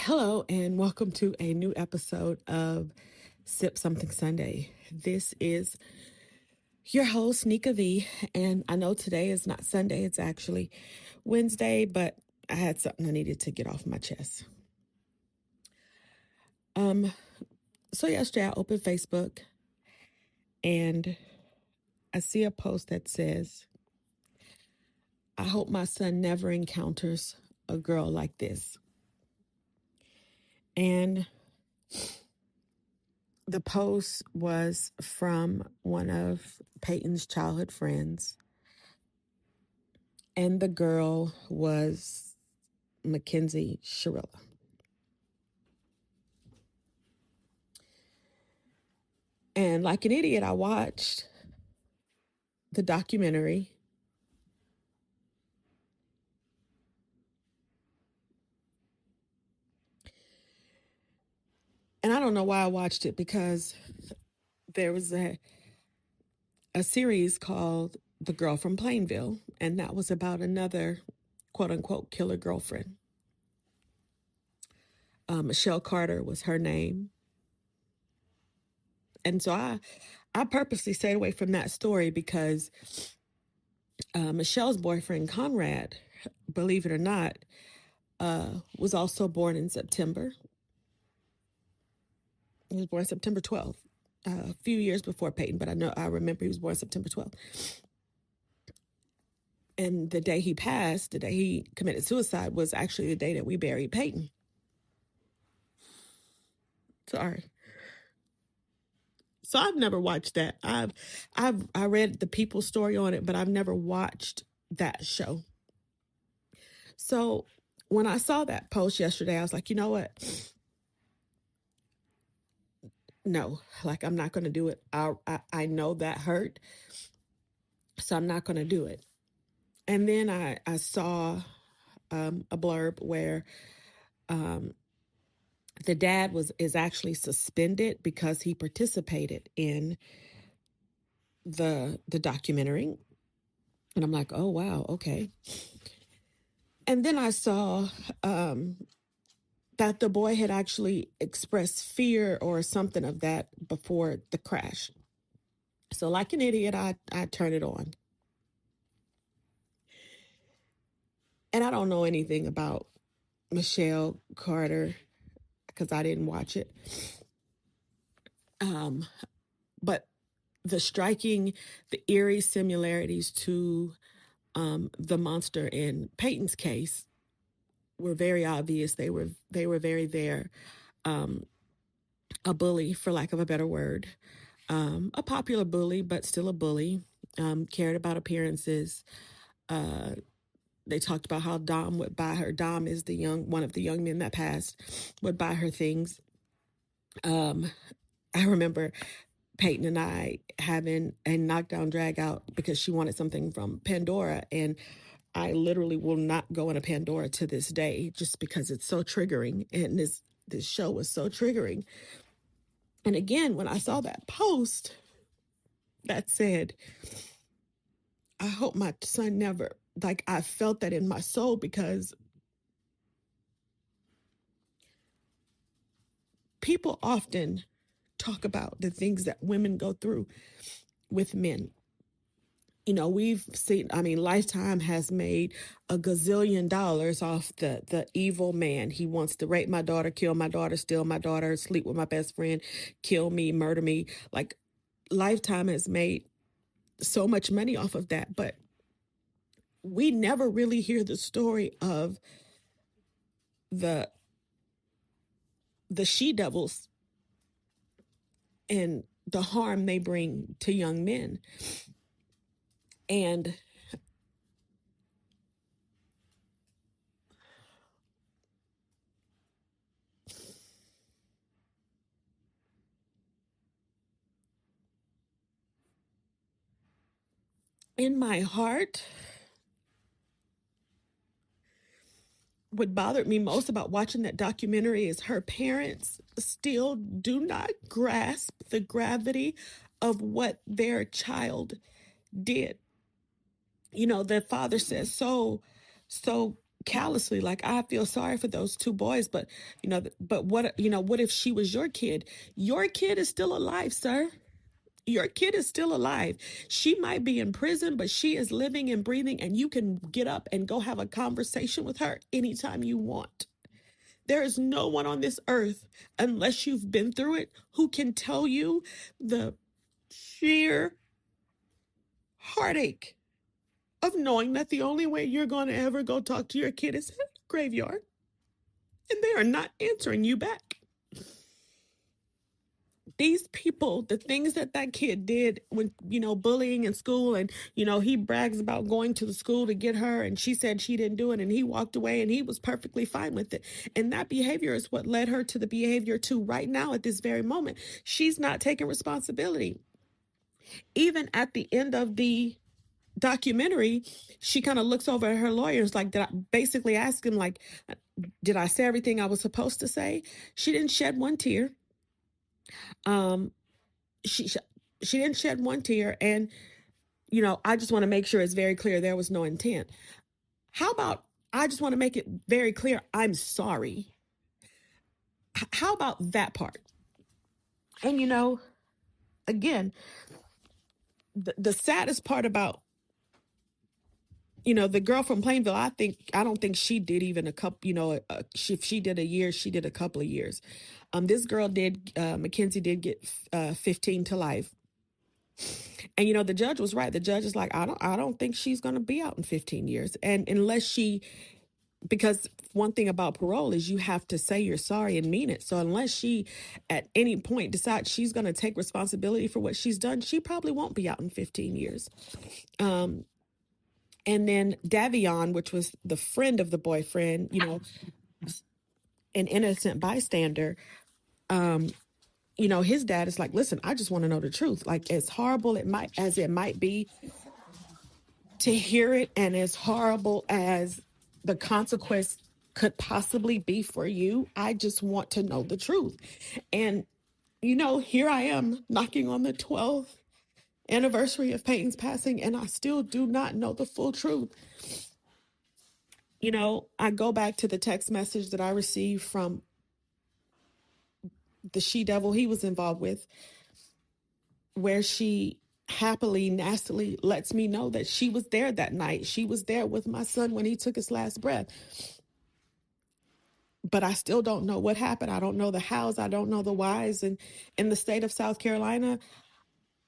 Hello, and welcome to a new episode of Sip Something Sunday. This is your host, Nika V, and I know today is not Sunday, it's actually Wednesday, but I had something I needed to get off my chest. So yesterday I opened Facebook and I see a post that says, I hope my son never encounters a girl like this. And the post was from one of Peyton's childhood friends. And the girl was Mackenzie Shirilla. And like an idiot, I watched the documentary. And I don't know why I watched it, because there was a series called The Girl from Plainville, and that was about another quote unquote killer girlfriend. Michelle Carter was her name. And so I purposely stayed away from that story because Michelle's boyfriend, Conrad, believe it or not, was also born in September. He was born September 12th, a few years before Peyton, but I remember he was born September 12th. And the day he passed, the day he committed suicide, was actually the day that we buried Peyton. Sorry. So I've never watched that. I read the People's story on it, but I've never watched that show. So when I saw that post yesterday, I was like, you know what? No, like, I'm not going to do it. I know that hurt, so I'm not going to do it. And then I saw a blurb where the dad is actually suspended because he participated in the documentary. And I'm like, oh, wow, okay. And then I saw that the boy had actually expressed fear or something of that before the crash. So like an idiot, I turned it on. And I don't know anything about Michelle Carter because I didn't watch it. But the eerie similarities to the monster in Peyton's case were very obvious. They were very there. A bully, for lack of a better word, a popular bully, but still a bully. Cared about appearances. They talked about how Dom would buy her. Dom is one of the young men that passed, would buy her things. I remember Peyton and I having a knockdown drag out because she wanted something from Pandora, and I literally will not go into Pandora to this day just because it's so triggering, and this show was so triggering. And again, when I saw that post that said, I hope my son never, like, I felt that in my soul, because people often talk about the things that women go through with men. You know, we've seen, Lifetime has made a gazillion dollars off the evil man. He wants to rape my daughter, kill my daughter, steal my daughter, sleep with my best friend, kill me, murder me. Like, Lifetime has made so much money off of that. But we never really hear the story of the she-devils and the harm they bring to young men. And in my heart, what bothered me most about watching that documentary is her parents still do not grasp the gravity of what their child did. You know, the father says so callously, like, I feel sorry for those two boys, but but what if she was your kid? Your kid is still alive, sir. Your kid is still alive. She might be in prison, but she is living and breathing, and you can get up and go have a conversation with her anytime you want. There is no one on this earth, unless you've been through it, who can tell you the sheer heartache of knowing that the only way you're going to ever go talk to your kid is in a graveyard, and they are not answering you back. These people, the things that kid did when, bullying in school, and, he brags about going to the school to get her, and she said she didn't do it, and he walked away, and he was perfectly fine with it. And that behavior is what led her to the behavior too right now at this very moment. She's not taking responsibility. Even at the end of the documentary, she kind of looks over at her lawyers, like, basically ask him, like, did I say everything I was supposed to say? She didn't shed one tear. She didn't shed one tear, and I just want to make sure it's very clear there was no intent. How about, I just want to make it very clear, I'm sorry. How about that part? And again, the saddest part about the girl from Plainville, I don't think she did even a couple, if she did a year, she did a couple of years. This girl Mackenzie did get 15 to life. And the judge was right. The judge is like, I don't think she's going to be out in 15 years. And because one thing about parole is you have to say you're sorry and mean it. So unless she at any point decides she's going to take responsibility for what she's done, she probably won't be out in 15 years. And then Davion, which was the friend of the boyfriend, an innocent bystander, his dad is like, listen, I just want to know the truth. Like, as horrible as it might be to hear it, and as horrible as the consequence could possibly be for you, I just want to know the truth. And, here I am knocking on the 12th anniversary of Peyton's passing, and I still do not know the full truth. I go back to the text message that I received from the she-devil he was involved with, where she happily, nastily lets me know that she was there that night. She was there with my son when he took his last breath. But I still don't know what happened. I don't know the hows. I don't know the whys. And in the state of South Carolina,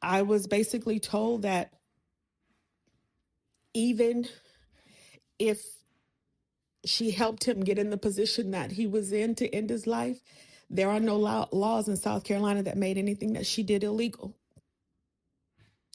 I was basically told that even if she helped him get in the position that he was in to end his life, there are no laws in South Carolina that made anything that she did illegal.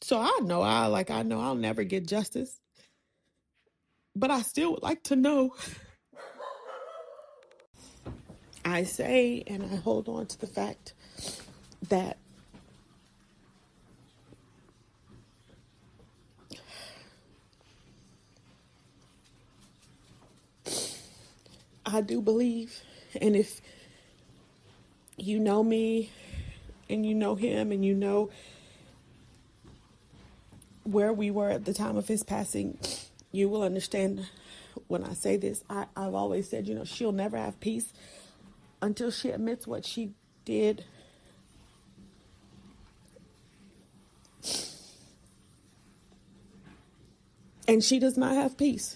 So I know I'll never get justice, but I still would like to know. I say, and I hold on to the fact that I do believe, and if you know me and you know him and you know where we were at the time of his passing, you will understand when I say this. I've always said, she'll never have peace until she admits what she did. And she does not have peace.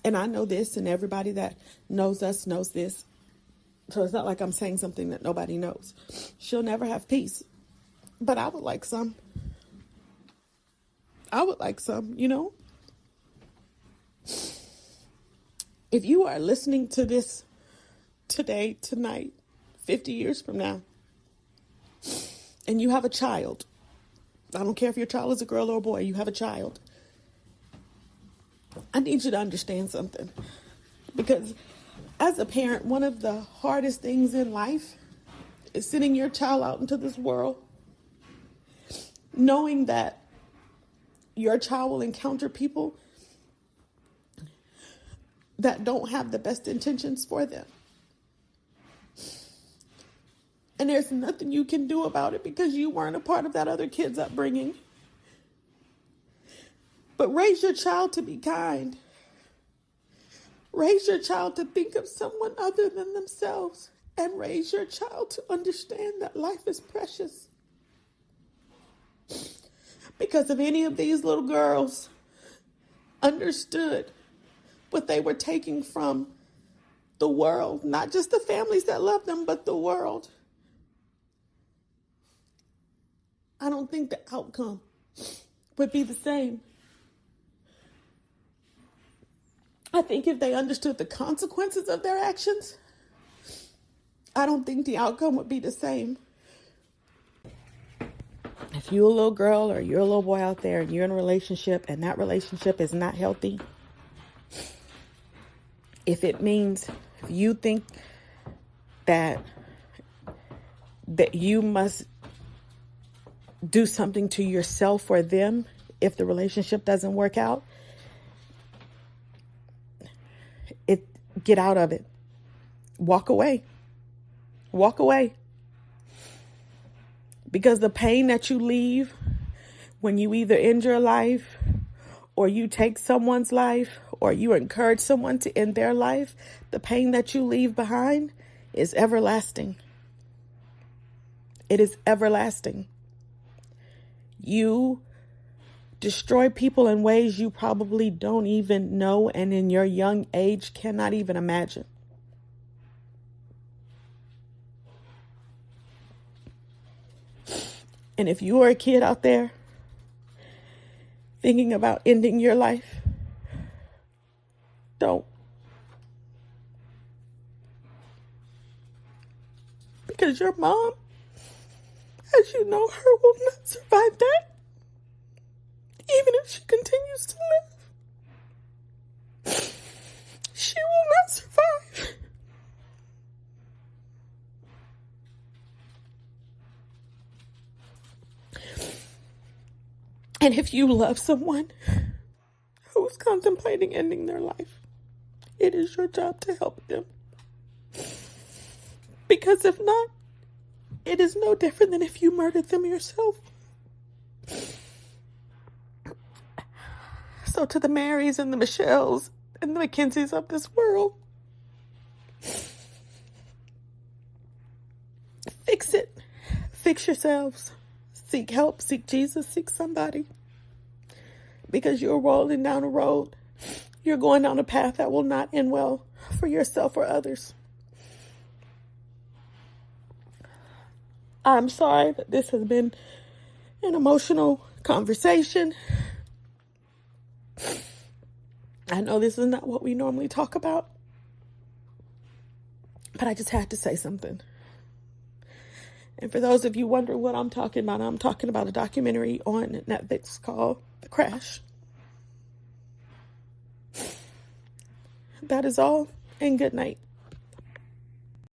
And I know this, and everybody that knows us knows this. So it's not like I'm saying something that nobody knows. She'll never have peace. But I would like some. If you are listening to this today, tonight, 50 years from now, and you have a child, I don't care if your child is a girl or a boy, you have a child, I need you to understand something. Because as a parent, one of the hardest things in life is sending your child out into this world, knowing that your child will encounter people that don't have the best intentions for them. And there's nothing you can do about it because you weren't a part of that other kid's upbringing. But raise your child to be kind. Raise your child to think of someone other than themselves, and raise your child to understand that life is precious. Because if any of these little girls understood what they were taking from the world, not just the families that love them, but the world, I don't think the outcome would be the same. I think if they understood the consequences of their actions, I don't think the outcome would be the same. If you're a little girl or you're a little boy out there and you're in a relationship and that relationship is not healthy, if it means you think that you must do something to yourself or them if the relationship doesn't work out, get out of it. Walk away. Walk away. Because the pain that you leave when you either end your life or you take someone's life or you encourage someone to end their life, the pain that you leave behind is everlasting. It is everlasting. You destroy people in ways you probably don't even know and in your young age cannot even imagine. And if you are a kid out there thinking about ending your life, don't. Because your mom, as you know her, will not survive that. Even if she continues to live, she will not survive. And if you love someone who's contemplating ending their life, it is your job to help them. Because if not, it is no different than if you murdered them yourself. So to the Marys and the Michelles and the Mackenzies of this world, fix it. Fix yourselves. Seek help. Seek Jesus. Seek somebody. Because you're rolling down a road. You're going down a path that will not end well for yourself or others. I'm sorry that this has been an emotional conversation. I know this is not what we normally talk about, but I just had to say something. And for those of you wondering what I'm talking about a documentary on Netflix called The Crash. That is all, and good night.